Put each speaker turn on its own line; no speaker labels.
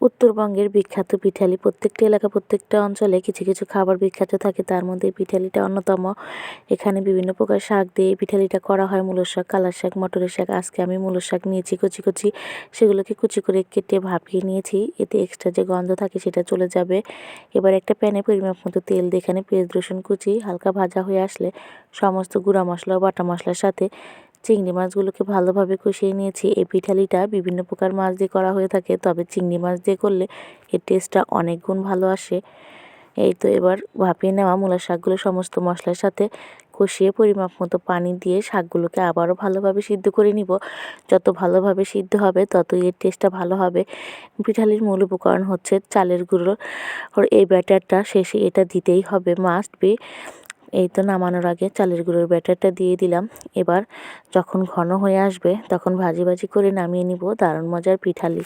উত্তরবঙ্গের বিখ্যাত পিঠালি প্রত্যেকটা এলাকা প্রত্যেকটা অঞ্চলে কিছু কিছু খাবার বিখ্যাত থাকে, তার মধ্যে এই পিঠালিটা অন্যতম। এখানে বিভিন্ন প্রকার শাক দিয়ে এই পিঠালিটা করা হয়, মূলোর শাক, কালার শাক, মটরের শাক। আজকে আমি মূলোর শাক নিয়েছি কুচি কুচি, সেগুলোকে কুচি করে কেটে ভাপিয়ে নিয়েছি, এতে এক্সট্রা যে গন্ধ থাকে সেটা চলে যাবে। এবার একটা প্যানে পরিমাপ মতো তেল দিয়ে এখানে পেঁয়াজ রসুন কুচি হালকা ভাজা হয়ে আসলে সমস্ত গুঁড়া মশলা ও বাটা মশলার সাথে চিংড়ি মাছগুলোকে ভালোভাবে কষিয়ে নিয়েছি। এই পিঠালিটা বিভিন্ন প্রকার মাছ দিয়ে করা হয়ে থাকে, তবে চিংড়ি মাছ দিয়ে করলে এর টেস্টটা অনেক গুণ ভালো আসে। এই তো এবার ভাপিয়ে নেওয়া মূলার শাকগুলো সমস্ত মশলার সাথে কষিয়ে পরিমাপ মতো পানি দিয়ে শাকগুলোকে আবারও ভালোভাবে সিদ্ধ করে নিব। যত ভালোভাবে সিদ্ধ হবে ততই এর টেস্টটা ভালো হবে। পিঠালির মূল উপকরণ হচ্ছে চালের গুঁড়ো, এই ব্যাটারটা শেষে এটা দিতেই হবে, মাস্ট বি। এই তো নামানোর আগে চালের গুঁড়োর ব্যাটারটা দিয়ে দিলাম। এবার যখন ঘন হয়ে আসবে তখন ভাজি ভাজি করে নামিয়ে নিব। দারুণ মজার পিঠালি।